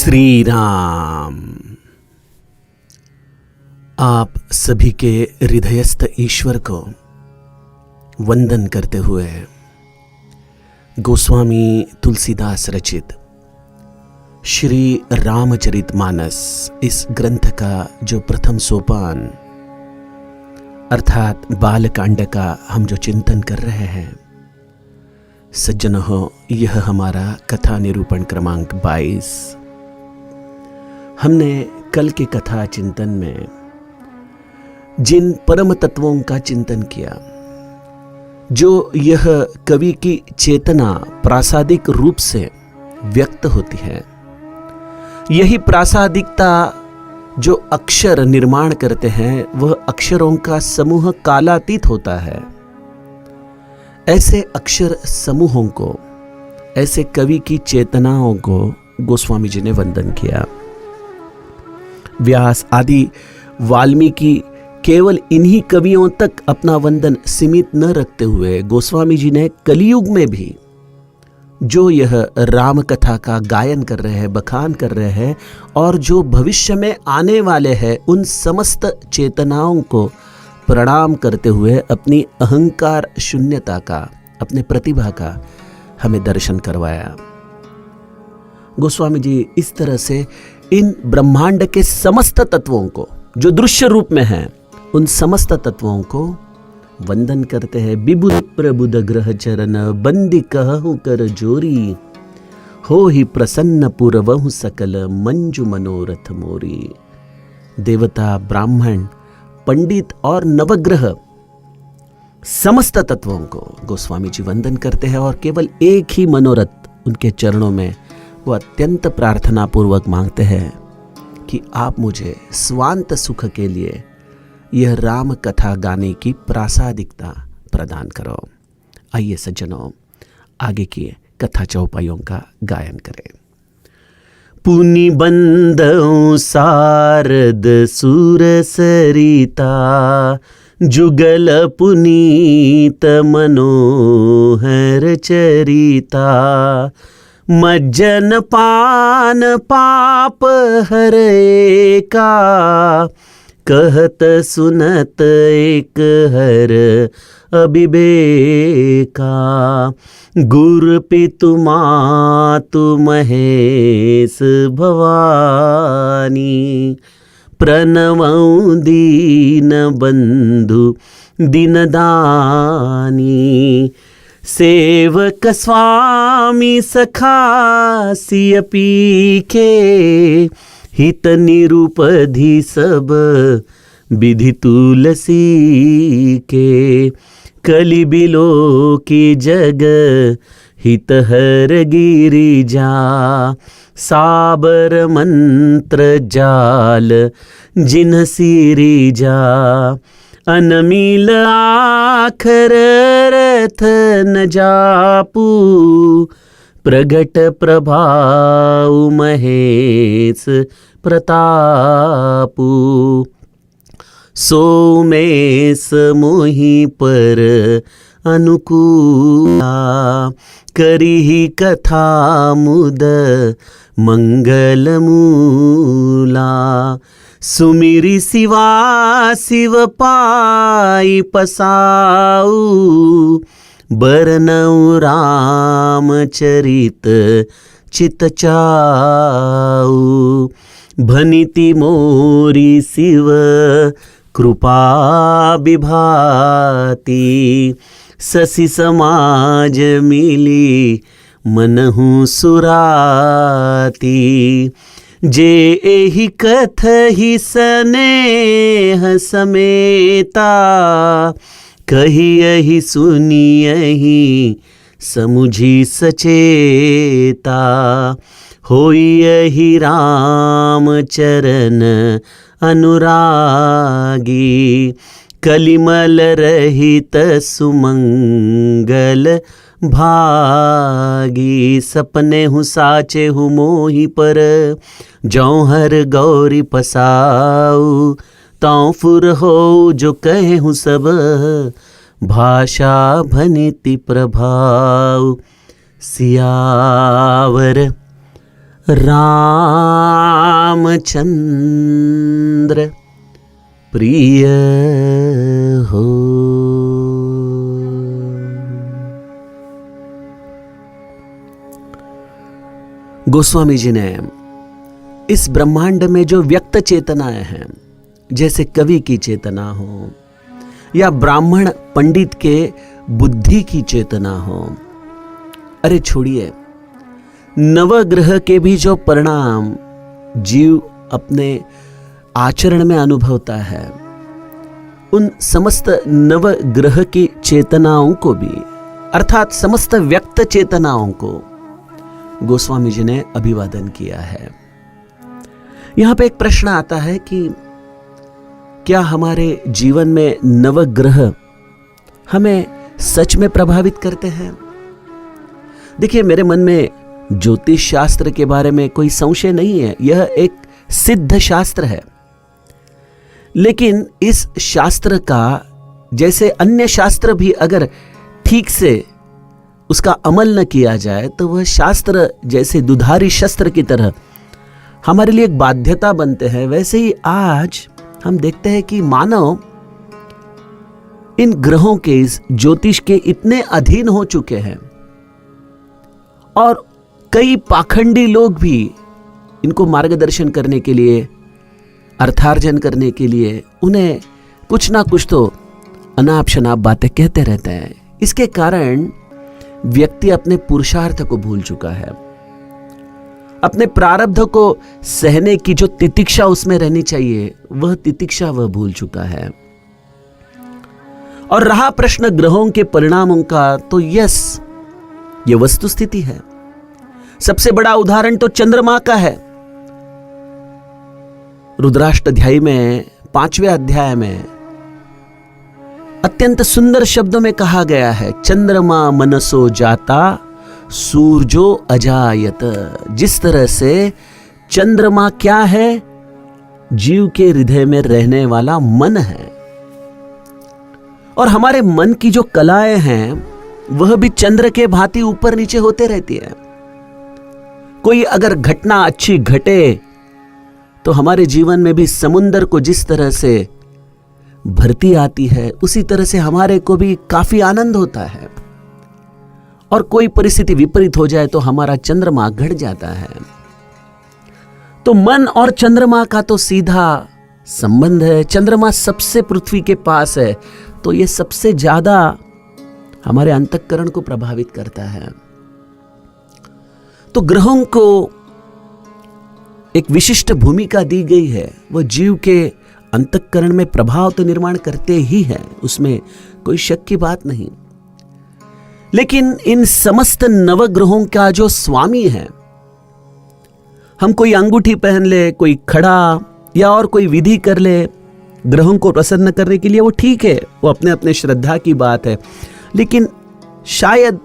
श्री राम। आप सभी के हृदयस्थ ईश्वर को वंदन करते हुए गोस्वामी तुलसीदास रचित श्री रामचरितमानस इस ग्रंथ का जो प्रथम सोपान अर्थात बालकांड का हम जो चिंतन कर रहे हैं, सज्जनों हो, यह हमारा कथा निरूपण क्रमांक 22। हमने कल के कथा चिंतन में जिन परम तत्वों का चिंतन किया, जो यह कवि की चेतना प्रासादिक रूप से व्यक्त होती है, यही प्रासादिकता जो अक्षर निर्माण करते हैं वह अक्षरों का समूह कालातीत होता है। ऐसे अक्षर समूहों को, ऐसे कवि की चेतनाओं को गोस्वामी जी ने वंदन किया। व्यास आदि वाल्मीकि केवल इन्हीं कवियों तक अपना वंदन सीमित न रखते हुए गोस्वामी जी ने कलियुग में भी जो यह राम कथा का गायन कर रहे हैं, बखान कर रहे हैं और जो भविष्य में आने वाले हैं, उन समस्त चेतनाओं को प्रणाम करते हुए अपनी अहंकार शून्यता का, अपने प्रतिभा का हमें दर्शन करवाया। गोस्वामी जी इस तरह से इन ब्रह्मांड के समस्त तत्वों को, जो दृश्य रूप में हैं, उन समस्त तत्वों को वंदन करते हैं। विबुध प्रबुध ग्रह चरण बंदी कहु कर जोरी, हो ही प्रसन्न पुरवहु सकल मंजु मनोरथ मोरी। देवता, ब्राह्मण, पंडित और नवग्रह समस्त तत्वों को गोस्वामी जी वंदन करते हैं और केवल एक ही मनोरथ उनके चरणों में वो अत्यंत प्रार्थना पूर्वक मांगते हैं कि आप मुझे स्वांत सुख के लिए यह राम कथा गाने की प्रासादिकता प्रदान करो। आइए सज्जनों, आगे की कथा चौपाइयों का गायन करें। पुनि बंदौ सारद सुर सरिता, जुगल पुनीत मनोहर चरिता। मज्जन पान पाप हरे का, कहत सुनत एक हर अबिबेका। गुर पितु मातु महेश भवानी, प्रणवं दीन बंधु दीनदानी। सेवक स्वामी सखा सिय पीखे, हित निरूपधि सब विधि तुलसी के। कलि बिलो की जग हित हर गिरिजा, साबर मंत्र जाल जिन सिरिजा। अनमिल आखर रथ न जापू, प्रगट प्रभाव महेश प्रतापू। सोमेश मोहि पर अनुकूला, करिहि कथा मुद मंगल मूला। सुमिरि शिवा शिव पाई पसाऊ, बरनऊ रामचरित चित चाऊ। भनिति मोरी शिव कृपा विभाति, शशि समाज मिली मनहु सुराती। जे एहि कथहि स्नेह समेता, कहियहि सुनियहि समुझि सचेता। होइयहि राम चरण अनुरागी, कलिमल रहित सुमंगल भागी। सपने हूँ साचे हूँ मोहि पर, जौहर गौरी पसाऊ। तौ फुर हो जो कहे हूँ सब, भाषा भनिति प्रभाव। सियावर रामचंद्र प्रिय हो। गोस्वामी जी ने इस ब्रह्मांड में जो व्यक्त चेतनाएं हैं, जैसे कवि की चेतना हो या ब्राह्मण पंडित के बुद्धि की चेतना हो, अरे छोड़िए, नवग्रह के भी जो परिणाम जीव अपने आचरण में अनुभवता है, उन समस्त नवग्रह की चेतनाओं को भी, अर्थात समस्त व्यक्त चेतनाओं को गोस्वामी जी ने अभिवादन किया है। यहां पे एक प्रश्न आता है कि क्या हमारे जीवन में नवग्रह हमें सच में प्रभावित करते हैं? देखिए, मेरे मन में ज्योतिष शास्त्र के बारे में कोई संशय नहीं है, यह एक सिद्ध शास्त्र है। लेकिन इस शास्त्र का, जैसे अन्य शास्त्र भी अगर ठीक से उसका अमल न किया जाए तो वह शास्त्र जैसे दुधारी शस्त्र की तरह हमारे लिए एक बाध्यता बनते हैं, वैसे ही आज हम देखते हैं कि मानव इन ग्रहों के, इस ज्योतिष के इतने अधीन हो चुके हैं और कई पाखंडी लोग भी इनको मार्गदर्शन करने के लिए, अर्थार्जन करने के लिए उन्हें कुछ ना कुछ तो अनाप शनाप बातें कहते रहते हैं। इसके कारण व्यक्ति अपने पुरुषार्थ को भूल चुका है, अपने प्रारब्ध को सहने की जो तितिक्षा उसमें रहनी चाहिए वह तितिक्षा वह भूल चुका है। और रहा प्रश्न ग्रहों के परिणामों का, तो यस, ये वस्तु स्थिति है। सबसे बड़ा उदाहरण तो चंद्रमा का है। रुद्राष्टाध्यायी में 5वें अध्याय में अत्यंत सुंदर शब्दों में कहा गया है, चंद्रमा मनसो जाता सूरजो अजायत। जिस तरह से चंद्रमा क्या है? जीव के हृदय में रहने वाला मन है। और हमारे मन की जो कलाएं हैं वह भी चंद्र के भांति ऊपर नीचे होते रहती है। कोई अगर घटना अच्छी घटे तो हमारे जीवन में भी समुंदर को जिस तरह से भरती आती है, उसी तरह से हमारे को भी काफी आनंद होता है। और कोई परिस्थिति विपरीत हो जाए तो हमारा चंद्रमा घट जाता है। तो मन और चंद्रमा का तो सीधा संबंध है। चंद्रमा सबसे पृथ्वी के पास है, तो यह सबसे ज्यादा हमारे अंतःकरण को प्रभावित करता है। तो ग्रहों को एक विशिष्ट भूमिका दी गई है। वह जीव के अंतःकरण में प्रभाव तो निर्माण करते ही है, उसमें कोई शक की बात नहीं। लेकिन इन समस्त नवग्रहों का जो स्वामी है, हम कोई अंगूठी पहन ले, कोई खड़ा या और कोई विधि कर ले ग्रहों को प्रसन्न करने के लिए, वो ठीक है, वो अपने अपने श्रद्धा की बात है। लेकिन शायद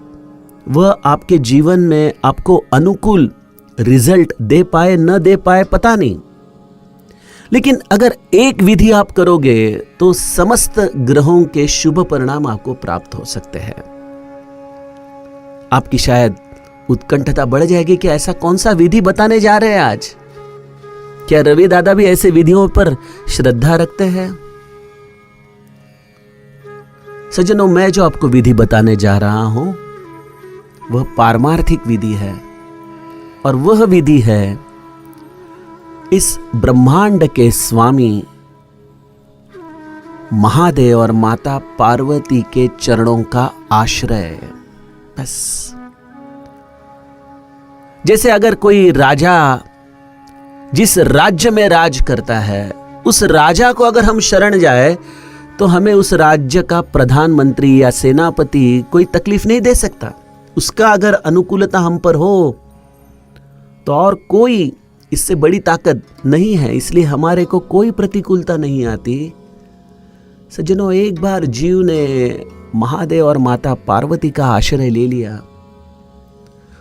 वह आपके जीवन में आपको अनुकूल रिजल्ट दे पाए न दे पाए, पता नहीं। लेकिन अगर एक विधि आप करोगे तो समस्त ग्रहों के शुभ परिणाम आपको प्राप्त हो सकते हैं। आपकी शायद उत्कंठता बढ़ जाएगी कि ऐसा कौन सा विधि बताने जा रहे हैं आज। क्या रवि दादा भी ऐसे विधियों पर श्रद्धा रखते हैं? सज्जनों, मैं जो आपको विधि बताने जा रहा हूं वह पारमार्थिक विधि है, और वह विधि है इस ब्रह्मांड के स्वामी महादेव और माता पार्वती के चरणों का आश्रय। बस जैसे अगर कोई राजा जिस राज्य में राज करता है, उस राजा को अगर हम शरण जाए तो हमें उस राज्य का प्रधानमंत्री या सेनापति कोई तकलीफ नहीं दे सकता। उसका अगर अनुकूलता हम पर हो तो और कोई इससे बड़ी ताकत नहीं है, इसलिए हमारे को कोई प्रतिकूलता नहीं आती। सज्जनों, एक बार जीव ने महादेव और माता पार्वती का आश्रय ले लिया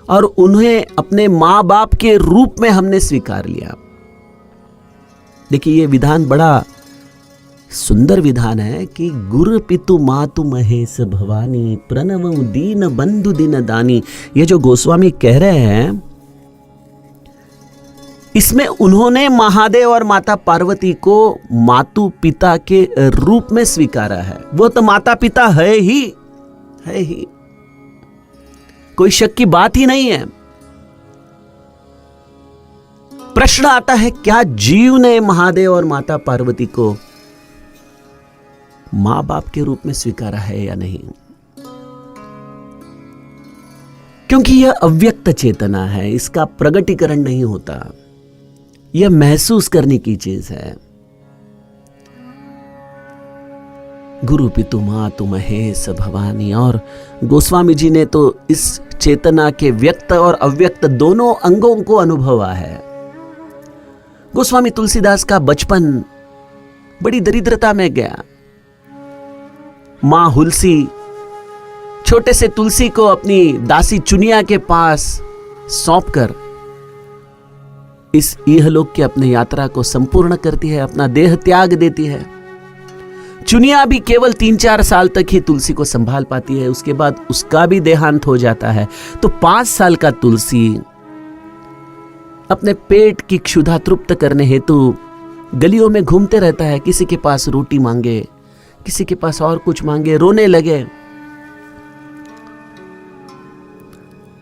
और उन्हें अपने मां बाप के रूप में हमने स्वीकार लिया। देखिए, यह विधान बड़ा सुंदर विधान है कि गुरु पितु मातु महेश भवानी प्रणव दीन बंधु दीन दानी। ये जो गोस्वामी कह रहे हैं इसमें उन्होंने महादेव और माता पार्वती को मातु पिता के रूप में स्वीकारा है। वो तो माता पिता है ही, कोई शक की बात ही नहीं है। प्रश्न आता है, क्या जीव ने महादेव और माता पार्वती को मां बाप के रूप में स्वीकारा है या नहीं? क्योंकि यह अव्यक्त चेतना है, इसका प्रगटीकरण नहीं होता, यह महसूस करने की चीज है। गुरु पितु मातु महेश भवानी, और गोस्वामी जी ने तो इस चेतना के व्यक्त और अव्यक्त दोनों अंगों को अनुभवा है। गोस्वामी तुलसीदास का बचपन बड़ी दरिद्रता में गया। मां हुलसी छोटे से तुलसी को अपनी दासी चुनिया के पास सौंपकर इस इहलोक की अपनी यात्रा को संपूर्ण करती है, अपना देह त्याग देती है। चुनिया भी केवल 3-4 साल तक ही तुलसी को संभाल पाती है, उसके बाद उसका भी देहांत हो जाता है। तो 5 साल का तुलसी अपने पेट की क्षुधा तृप्त करने हेतु गलियों में घूमते रहता है, किसी के पास रोटी मांगे, किसी के पास और कुछ मांगे, रोने लगे।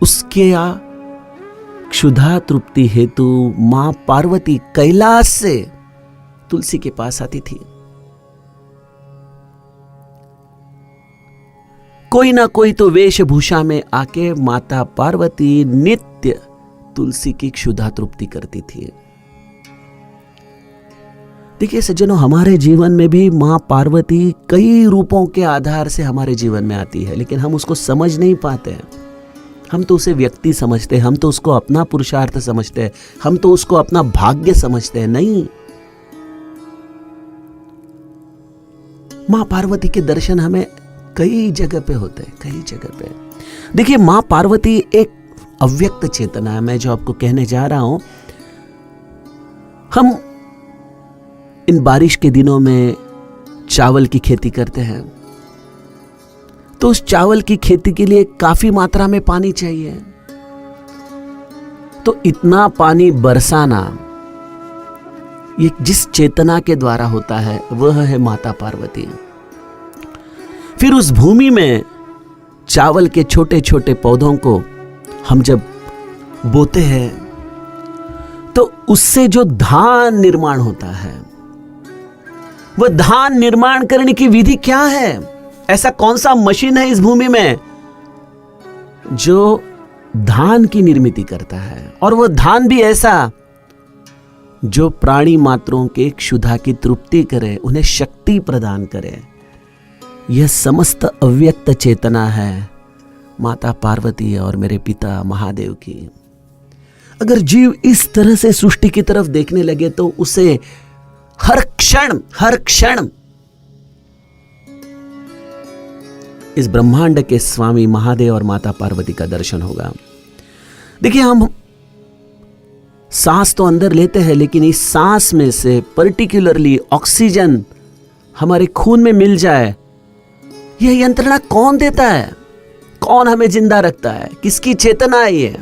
उसके क्षुधा तृप्ति हेतु मां पार्वती कैलाश से तुलसी के पास आती थी। कोई ना कोई तो वेशभूषा में आके माता पार्वती नित्य तुलसी की क्षुधा तृप्ति करती थी। देखिए सज्जनों, हमारे जीवन में भी मां पार्वती कई रूपों के आधार से हमारे जीवन में आती है, लेकिन हम उसको समझ नहीं पाते हैं। हम तो उसे व्यक्ति समझते हैं, हम तो उसको अपना पुरुषार्थ समझते हैं, हम तो उसको अपना भाग्य समझते हैं। नहीं, मां पार्वती के दर्शन हमें कई जगह पे होते हैं, कई जगह पे। देखिए, मां पार्वती एक अव्यक्त चेतना है। मैं जो आपको कहने जा रहा हूं, हम इन बारिश के दिनों में चावल की खेती करते हैं, तो उस चावल की खेती के लिए काफी मात्रा में पानी चाहिए। तो इतना पानी बरसाना ये जिस चेतना के द्वारा होता है वह है माता पार्वती। फिर उस भूमि में चावल के छोटे छोटे पौधों को हम जब बोते हैं तो उससे जो धान निर्माण होता है, वह धान निर्माण करने की विधि क्या है? ऐसा कौन सा मशीन है इस भूमि में जो धान की निर्मिति करता है? और वह धान भी ऐसा जो प्राणी मात्रों के क्षुधा की तृप्ति करे, उन्हें शक्ति प्रदान करे। यह समस्त अव्यक्त चेतना है माता पार्वती और मेरे पिता महादेव की। अगर जीव इस तरह से सृष्टि की तरफ देखने लगे तो उसे हर क्षण इस ब्रह्मांड के स्वामी महादेव और माता पार्वती का दर्शन होगा। देखिए, हम सांस तो अंदर लेते हैं, लेकिन इस सांस में से पर्टिकुलरली ऑक्सीजन हमारे खून में मिल जाए, यह यंत्रणा कौन देता है? कौन हमें जिंदा रखता है? किसकी चेतना है ये?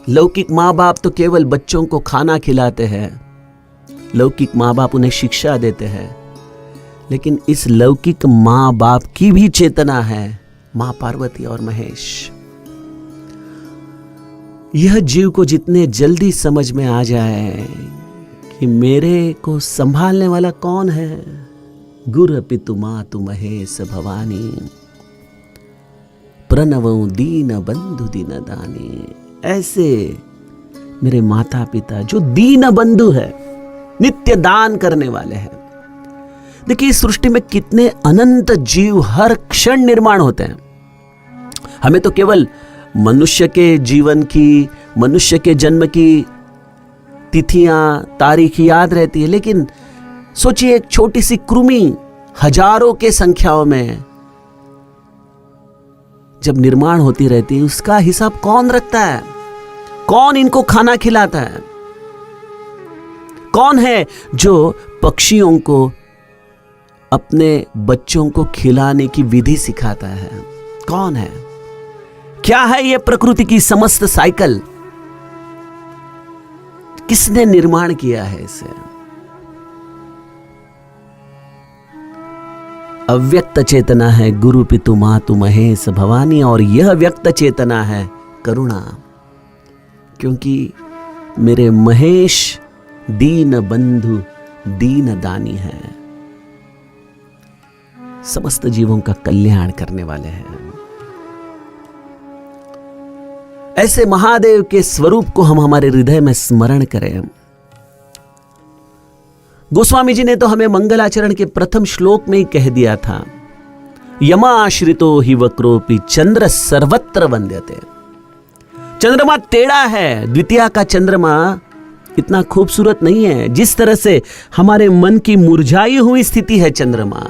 लौकिक माँ बाप तो केवल बच्चों को खाना खिलाते हैं, लौकिक माँ बाप उन्हें शिक्षा देते हैं, लेकिन इस लौकिक माँ बाप की भी चेतना है माँ पार्वती और महेश। यह जीव को जितने जल्दी समझ में आ जाए कि मेरे को संभालने वाला कौन है, गुरु पितु मातु महेश भवानी, प्रणवं दीन बंधु दीन दानी। ऐसे मेरे माता पिता जो दीन बंधु है, नित्य दान करने वाले हैं। देखिए, इस सृष्टि में कितने अनंत जीव हर क्षण निर्माण होते हैं। हमें तो केवल मनुष्य के जीवन की, मनुष्य के जन्म की तिथियां, तारीख याद रहती है, लेकिन सोचिए एक छोटी सी कृमि हजारों के संख्याओं में जब निर्माण होती रहती है, उसका हिसाब कौन रखता है? कौन इनको खाना खिलाता है? कौन है जो पक्षियों को अपने बच्चों को खिलाने की विधि सिखाता है? कौन है? क्या है यह प्रकृति की समस्त साइकिल? किसने निर्माण किया है इसे? अव्यक्त चेतना है गुरु पितु मातु महेश भवानी, और यह व्यक्त चेतना है करुणा, क्योंकि मेरे महेश दीन बंधु दीन दानी है, समस्त जीवों का कल्याण करने वाले हैं। ऐसे महादेव के स्वरूप को हम हमारे हृदय में स्मरण करें। गोस्वामी जी ने तो हमें मंगलाचरण के प्रथम श्लोक में ही कह दिया था, यमाश्रितो हि वक्रोपि चंद्र सर्वत्र वंद्यते। चंद्रमा टेढ़ा है, द्वितीया का चंद्रमा इतना खूबसूरत नहीं है। जिस तरह से हमारे मन की मुरझाई हुई स्थिति है चंद्रमा,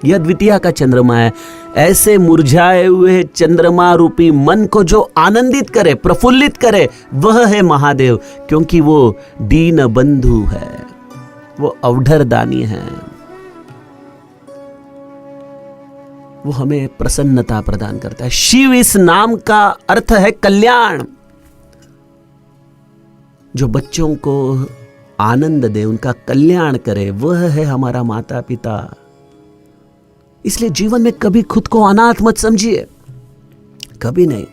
यह द्वितीया का चंद्रमा है। ऐसे मुरझाए हुए चंद्रमा रूपी मन को जो आनंदित करे, प्रफुल्लित करे, वह है महादेव, क्योंकि वो दीन बंधु है, वो अवधर दानी है, वो हमें प्रसन्नता प्रदान करता है। शिव इस नाम का अर्थ है कल्याण, जो बच्चों को आनंद दे, उनका कल्याण करे, वह है हमारा माता पिता। इसलिए जीवन में कभी खुद को अनाथ मत समझिए, कभी नहीं।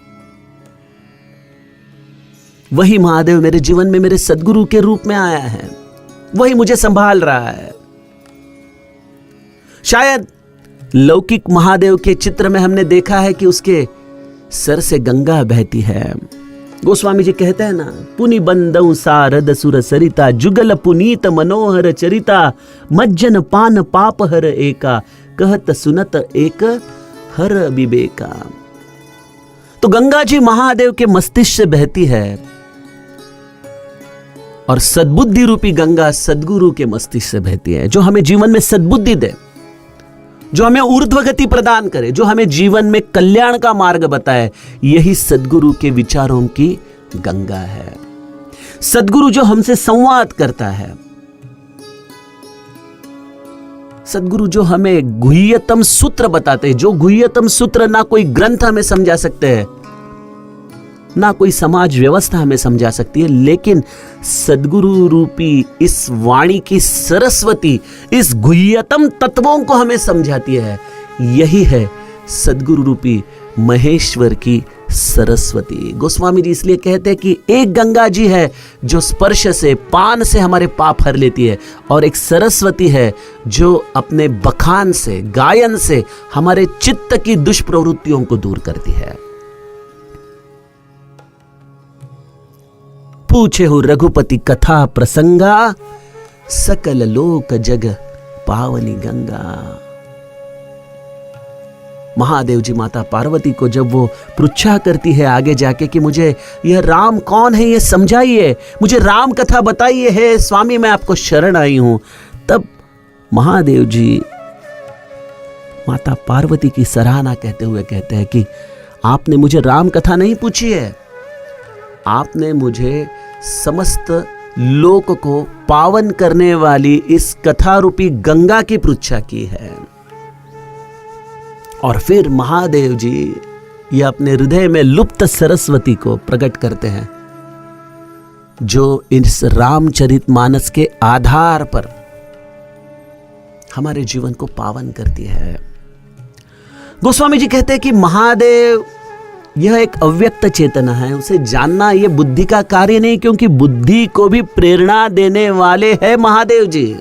वही महादेव मेरे जीवन में मेरे सद्गुरु के रूप में आया है, वही मुझे संभाल रहा है। शायद लौकिक महादेव के चित्र में हमने देखा है कि उसके सर से गंगा बहती है। गोस्वामी जी कहते हैं ना, पुनि बंदौ सारद सुर सरिता, जुगल पुनीत मनोहर चरिता, मज्जन पान पाप हर एका, कहत सुनत एक हर विवेका। तो गंगा जी महादेव के मस्तिष्क से बहती है, और सद्बुद्धि रूपी गंगा सद्गुरु के मस्तिष्क से बहती है, जो हमें जीवन में सद्बुद्धि दे, जो हमें ऊर्ध्व गति प्रदान करे, जो हमें जीवन में कल्याण का मार्ग बताए। यही सद्गुरु के विचारों की गंगा है। सद्गुरु जो हमसे संवाद करता है, सद्गुरु जो हमें गुह्यतम सूत्र बताते हैं, जो गुह्यतम सूत्र ना कोई ग्रंथ हमें समझा सकते हैं, ना कोई समाज व्यवस्था हमें समझा सकती है, लेकिन सद्गुरु रूपी इस वाणी की सरस्वती इस गुह्यतम तत्वों को हमें समझाती है। यही है सद्गुरु रूपी महेश्वर की सरस्वती। गोस्वामी जी इसलिए कहते हैं कि एक गंगा जी है जो स्पर्श से, पान से हमारे पाप हर लेती है, और एक सरस्वती है जो अपने बखान से, गायन से हमारे चित्त की दुष्प्रवृत्तियों को दूर करती है। पूछे हो रघुपति कथा प्रसंगा, सकल लोक जग पावनी गंगा। महादेव जी माता पार्वती को जब वो पृच्छा करती है आगे जाके कि मुझे यह राम कौन है, ये समझाइए, मुझे राम कथा बताइए, है स्वामी मैं आपको शरण आई हूं, तब महादेव जी माता पार्वती की सराहना कहते हुए कहते हैं कि आपने मुझे राम कथा नहीं पूछी है, आपने मुझे समस्त लोक को पावन करने वाली इस कथा रूपी गंगा की पृच्छा की है। और फिर महादेव जी ये अपने हृदय में लुप्त सरस्वती को प्रकट करते हैं, जो इस रामचरितमानस के आधार पर हमारे जीवन को पावन करती है। गोस्वामी जी कहते हैं कि महादेव यह एक अव्यक्त चेतना है, उसे जानना यह बुद्धि का कार्य नहीं, क्योंकि बुद्धि को भी प्रेरणा देने वाले हैं महादेव जी।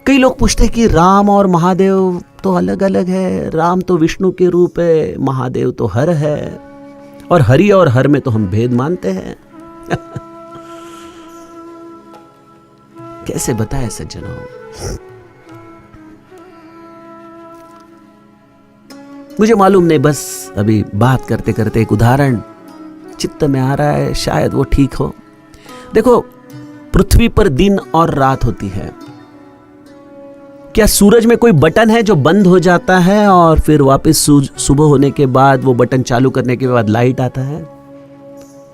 कई लोग पूछते हैं कि राम और महादेव तो अलग अलग है, राम तो विष्णु के रूप है, महादेव तो हर है, और हरि और हर में तो हम भेद मानते हैं। कैसे बताए सज्जनों? मुझे मालूम नहीं, बस अभी बात करते करते एक उदाहरण चित्त में आ रहा है, शायद वो ठीक हो। देखो, पृथ्वी पर दिन और रात होती है। क्या सूरज में कोई बटन है जो बंद हो जाता है और फिर वापस सुबह होने के बाद वो बटन चालू करने के बाद लाइट आता है?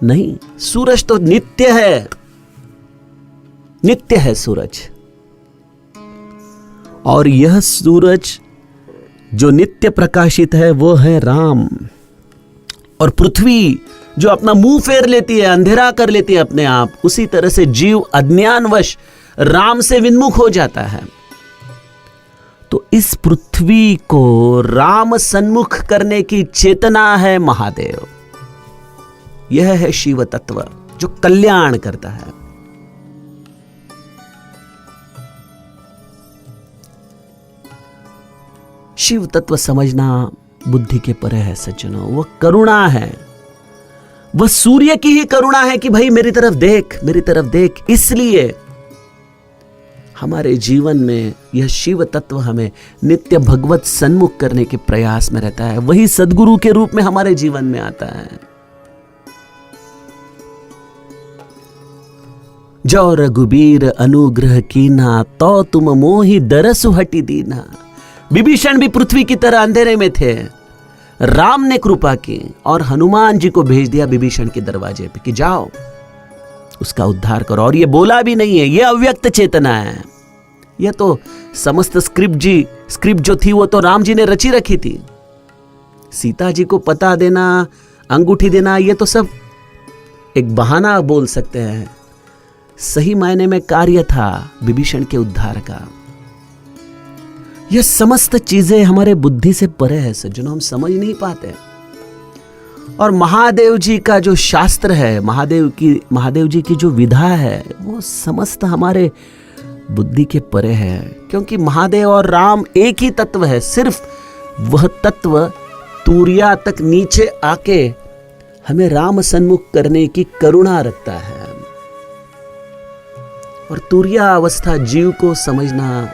नहीं, सूरज तो नित्य है, नित्य है सूरज। और यह सूरज जो नित्य प्रकाशित है वो है राम। और पृथ्वी जो अपना मुंह फेर लेती है, अंधेरा कर लेती है अपने आप, उसी तरह से जीव अज्ञानवश राम से विन्मुख हो जाता है। तो इस पृथ्वी को राम सन्मुख करने की चेतना है महादेव। यह है शिव तत्व जो कल्याण करता है। शिव तत्व समझना बुद्धि के परे है सज्जनों। वह करुणा है, वह सूर्य की ही करुणा है कि भाई मेरी तरफ देख, मेरी तरफ देख। इसलिए हमारे जीवन में यह शिव तत्व हमें नित्य भगवत सन्मुख करने के प्रयास में रहता है। वही सद्गुरु के रूप में हमारे जीवन में आता है। जो रघुबीर अनुग्रह कीना, तो तुम मोहि दरसु हटि दीना। विभीषण भी पृथ्वी की तरह अंधेरे में थे, राम ने कृपा की और हनुमान जी को भेज दिया विभीषण के दरवाजे पे कि जाओ उसका उद्धार करो। और ये बोला भी नहीं है, ये अव्यक्त चेतना है। यह तो समस्त स्क्रिप्ट जो थी वो तो राम जी ने रची रखी थी। सीता जी को पता देना, अंगूठी देना, ये तो सब एक बहाना बोल सकते हैं। सही मायने में कार्य था विभीषण के उद्धार का। यह समस्त चीजें हमारे बुद्धि से परे है सज्जनों, हम समझ नहीं पाते। और महादेव जी का जो शास्त्र है, महादेव जी की जो विधा है, वो समस्त हमारे बुद्धि के परे है। क्योंकि महादेव और राम एक ही तत्व है। सिर्फ वह तत्व तूरिया तक नीचे आके हमें राम सन्मुख करने की करुणा रखता है। और तूरिया अवस्था जीव को समझना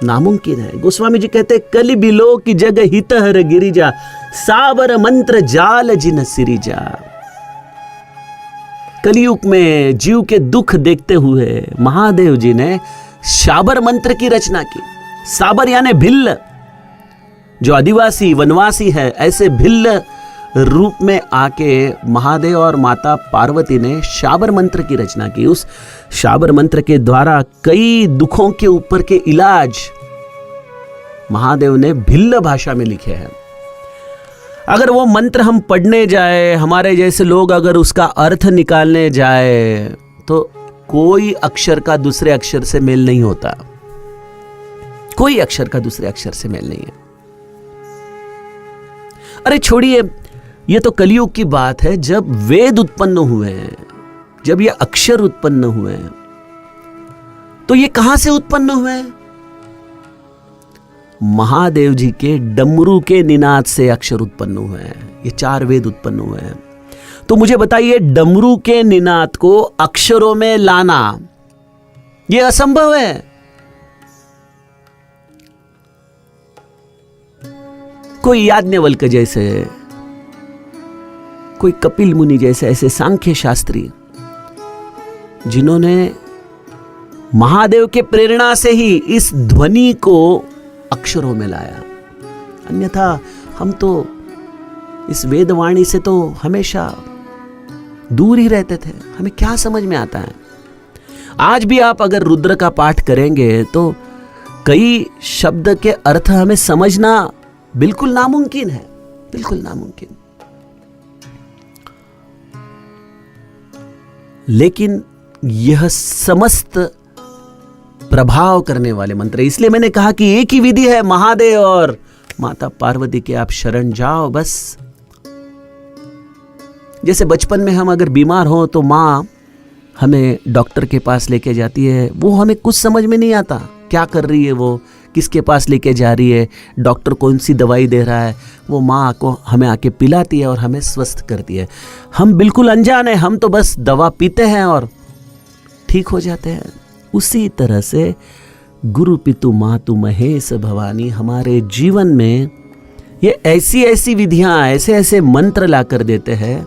नामुमकिन है। गोस्वामी जी कहते कलि बिलो की जग हित हर गिरिजा, साबर मंत्र जाल जिन सिरिजा। कलयुग में जीव के दुख देखते हुए महादेव जी ने शाबर मंत्र की रचना की। साबर यानी भिल्ल, जो आदिवासी वनवासी है, ऐसे भिल्ल रूप में आके महादेव और माता पार्वती ने शाबर मंत्र की रचना की। उस शाबर मंत्र के द्वारा कई दुखों के ऊपर के इलाज महादेव ने भिल्ल भाषा में लिखे हैं। अगर वो मंत्र हम पढ़ने जाए, हमारे जैसे लोग अगर उसका अर्थ निकालने जाए, तो कोई अक्षर का दूसरे अक्षर से मेल नहीं होता। कोई अक्षर का दूसरे अक्षर से मेल नहीं है। अरे छोड़िए, ये तो कलयुग की बात है, जब वेद उत्पन्न हुए हैं, जब ये अक्षर उत्पन्न हुए हैं, तो ये कहां से उत्पन्न हुए हैं? महादेव जी के डमरू के निनाद से अक्षर उत्पन्न हुए हैं। ये 4 वेद उत्पन्न हुए हैं। तो मुझे बताइए, डमरू के निनाद को अक्षरों में लाना ये असंभव है। कोई याज्ञवल्क जैसे, कोई कपिल मुनि जैसे ऐसे सांख्य शास्त्री जिन्होंने महादेव के प्रेरणा से ही इस ध्वनि को अक्षरों में लाया। अन्यथा हम तो इस वेदवाणी से तो हमेशा दूर ही रहते थे। हमें क्या समझ में आता है? आज भी आप अगर रुद्र का पाठ करेंगे तो कई शब्द के अर्थ हमें समझना बिल्कुल नामुमकिन है, बिल्कुल नामुमकिन। लेकिन यह समस्त प्रभाव करने वाले मंत्र, इसलिए मैंने कहा कि एक ही विधि है, महादेव और माता पार्वती के आप शरण जाओ बस। जैसे बचपन में हम अगर बीमार हो तो माँ हमें डॉक्टर के पास लेके जाती है, वो हमें कुछ समझ में नहीं आता क्या कर रही है, वो किसके पास लेके जा रही है, डॉक्टर कौन सी दवाई दे रहा है, वो माँ को हमें आके पिलाती है और हमें स्वस्थ करती है। हम बिल्कुल अनजान है, हम तो बस दवा पीते हैं और ठीक हो जाते हैं। उसी तरह से गुरु पितु मातु महेश भवानी हमारे जीवन में ये ऐसी ऐसी विधियां, ऐसे ऐसे मंत्र ला कर देते हैं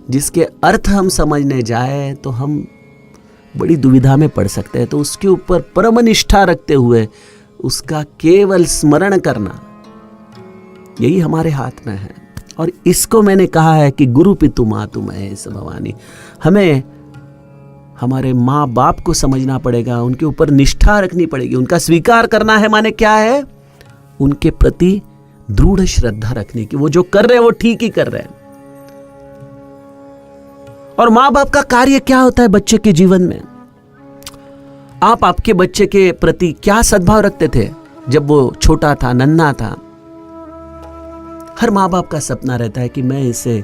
जिसके अर्थ हम समझने जाए तो हम बड़ी दुविधा में पड़ सकते हैं। तो उसके ऊपर परम निष्ठा रखते हुए उसका केवल स्मरण करना, यही हमारे हाथ में है। और इसको मैंने कहा है कि गुरु पितु मातु महेश भवानी, हमें हमारे माँ बाप को समझना पड़ेगा, उनके ऊपर निष्ठा रखनी पड़ेगी, उनका स्वीकार करना है। माने क्या है? उनके प्रति दृढ़ श्रद्धा रखने की, वो जो कर रहे हैं वो ठीक ही कर रहे हैं। और माँ बाप का कार्य क्या होता है बच्चे के जीवन में? आप आपके बच्चे के प्रति क्या सद्भाव रखते थे जब वो छोटा था, नन्हा था? हर माँ बाप का सपना रहता है कि मैं इसे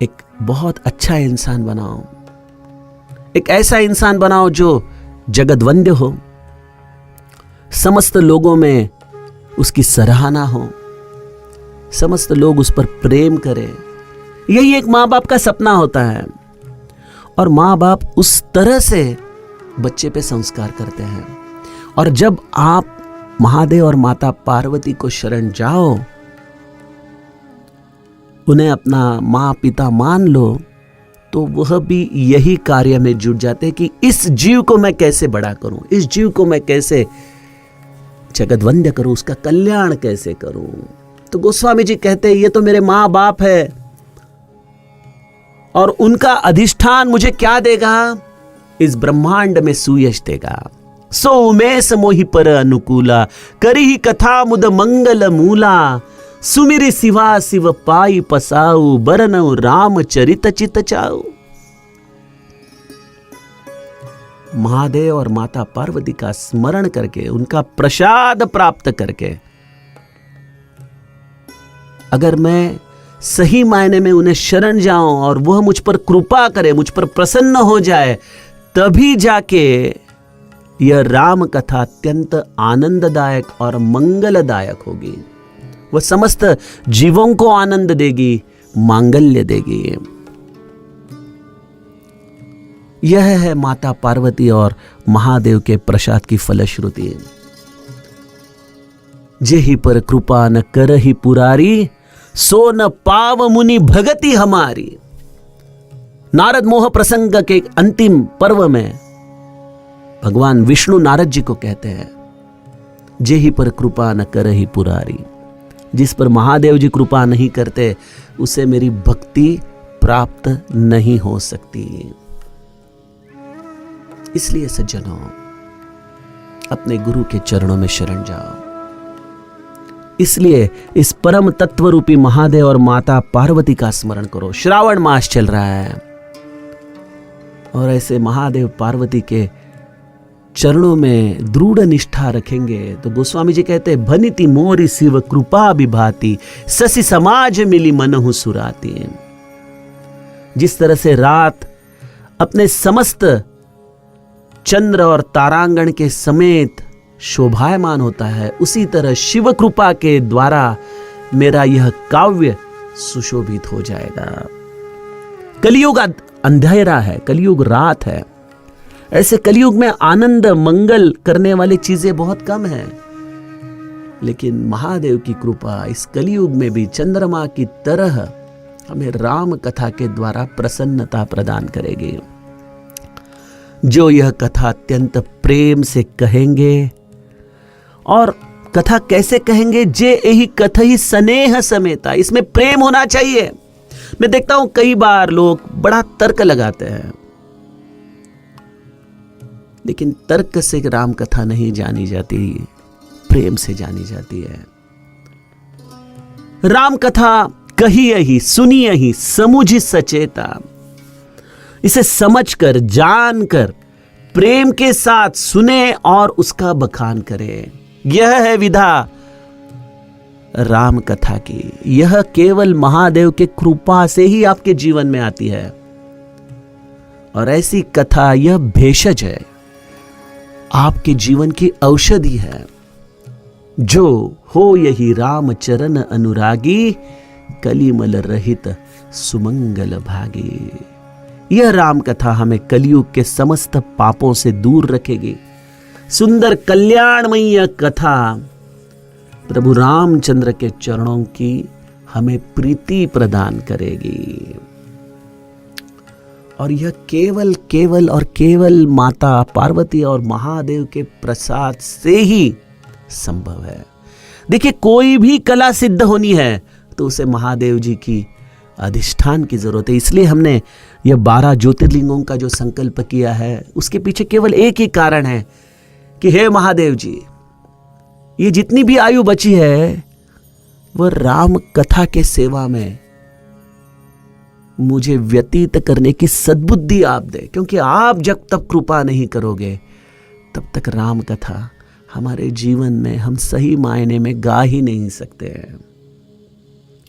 एक बहुत अच्छा इंसान बनाऊं, एक ऐसा इंसान बनाऊं जो जगतवंद्य हो, समस्त लोगों में उसकी सराहना हो, समस्त लोग उस पर प्रेम करें। यही एक माँ बाप का सपना होता है। और माँ बाप उस तरह से बच्चे पे संस्कार करते हैं। और जब आप महादेव और माता पार्वती को शरण जाओ, उन्हें अपना माँ पिता मान लो, तो वह भी यही कार्य में जुट जाते हैं कि इस जीव को मैं कैसे बड़ा करूं, इस जीव को मैं कैसे जगतवंद्य करूं, उसका कल्याण कैसे करूं। तो गोस्वामी जी कहते हैं ये तो मेरे माँ बाप है और उनका अधिष्ठान मुझे क्या देगा? इस ब्रह्मांड में सुयश देगा। सो उमेश मोहि पर अनुकूला, करी ही कथा मुद मंगल मूला, सुमिरी शिवा शिव पाई पसाऊ, बरनऊ राम चरित चित चाऊ। महादेव और माता पार्वती का स्मरण करके, उनका प्रसाद प्राप्त करके, अगर मैं सही मायने में उन्हें शरण जाऊं और वह मुझ पर कृपा करे, मुझ पर प्रसन्न हो जाए, तभी जाके यह राम कथा अत्यंत आनंददायक और मंगलदायक होगी। वह समस्त जीवों को आनंद देगी, मांगल्य देगी। यह है माता पार्वती और महादेव के प्रसाद की फलश्रुति। जेहि पर कृपा न करहि पुरारी, सो न पाव मुनि भगति हमारी। नारद मोह प्रसंग के अंतिम पर्व में भगवान विष्णु नारद जी को कहते हैं, जेहि पर कृपा न करहि पुरारी। जिस पर महादेव जी कृपा नहीं करते, उसे मेरी भक्ति प्राप्त नहीं हो सकती। इसलिए सज्जनों, अपने गुरु के चरणों में शरण जाओ। इसलिए इस परम तत्व रूपी महादेव और माता पार्वती का स्मरण करो। श्रावण मास चल रहा है और ऐसे महादेव पार्वती के चरणों में दृढ़ निष्ठा रखेंगे तो गोस्वामी जी कहते हैं, भनिति मोरी शिव कृपा विभाति, ससी समाज मिली मनहु सुराती। जिस तरह से रात अपने समस्त चंद्र और तारांगण के समेत शोभायमान होता है, उसी तरह शिव कृपा के द्वारा मेरा यह काव्य सुशोभित हो जाएगा। कलयुग अंधेरा है, कलयुग रात है। ऐसे कलयुग में आनंद मंगल करने वाली चीजें बहुत कम हैं, लेकिन महादेव की कृपा इस कलयुग में भी चंद्रमा की तरह हमें राम कथा के द्वारा प्रसन्नता प्रदान करेगी। जो यह कथा अत्यंत प्रेम से कहेंगे, और कथा कैसे कहेंगे? जे यही कथा ही स्नेह समेता, इसमें प्रेम होना चाहिए। मैं देखता हूं कई बार लोग बड़ा तर्क लगाते हैं, लेकिन तर्क से राम कथा नहीं जानी जाती, प्रेम से जानी जाती है। राम कथा कही यही, सुनी यही, समुझ सचेता। इसे समझकर, जानकर, प्रेम के साथ सुने और उसका बखान करें। यह है विधा राम कथा की। यह केवल महादेव के कृपा से ही आपके जीवन में आती है। और ऐसी कथा, यह भेषज है, आपके जीवन की औषधि है। जो हो यही राम चरण अनुरागी, कलिमल रहित सुमंगल भागी। यह राम कथा हमें कलयुग के समस्त पापों से दूर रखेगी। सुंदर कल्याणमयी कथा प्रभु रामचंद्र के चरणों की हमें प्रीति प्रदान करेगी। और यह केवल केवल और केवल माता पार्वती और महादेव के प्रसाद से ही संभव है। देखिए, कोई भी कला सिद्ध होनी है तो उसे महादेव जी की अधिष्ठान की जरूरत है। इसलिए हमने यह 12 ज्योतिर्लिंगों का जो संकल्प किया है, उसके पीछे केवल एक ही कारण है कि हे महादेव जी, ये जितनी भी आयु बची है वह राम कथा के सेवा में मुझे व्यतीत करने की सद्बुद्धि आप दे, क्योंकि आप जब तक कृपा नहीं करोगे तब तक राम कथा हमारे जीवन में हम सही मायने में गा ही नहीं सकते हैं।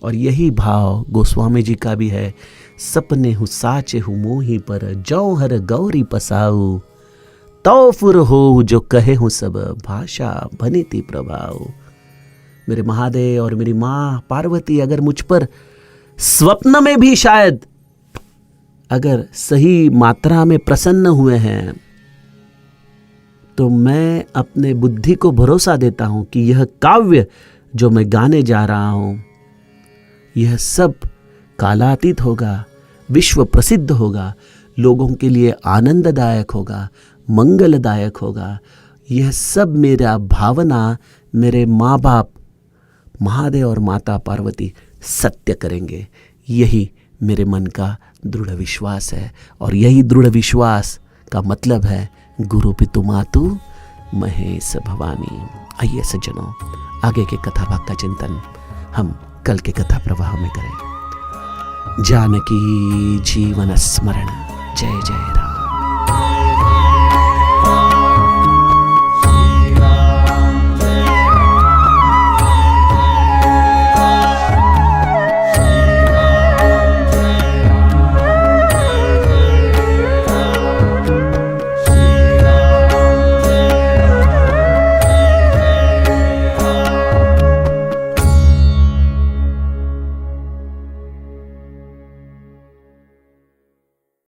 और यही भाव गोस्वामी जी का भी है, सपने हूँ साचे हूँ मोही पर, जौ हर गौरी पसाऊ, तो फुर हो जो कहे हूँ सब, भाषा भनिति प्रभाव। मेरे महादेव और मेरी माँ पार्वती अगर मुझ पर स्वप्न में भी शायद अगर सही मात्रा में प्रसन्न हुए हैं, तो मैं अपने बुद्धि को भरोसा देता हूं कि यह काव्य जो मैं गाने जा रहा हूं, यह सब कालातीत होगा, विश्व प्रसिद्ध होगा, लोगों के लिए आनंददायक होगा, मंगलदायक होगा। यह सब मेरा भावना मेरे माँ बाप महादेव और माता पार्वती सत्य करेंगे। यही मेरे मन का दृढ़ विश्वास है, और यही दृढ़ विश्वास का मतलब है गुरु पितु मातु महेश भवानी। आइए सज्जनों, आगे के कथा भाग का चिंतन हम कल के कथा प्रवाह में करें। जानकी जीवन स्मरण। जय जय।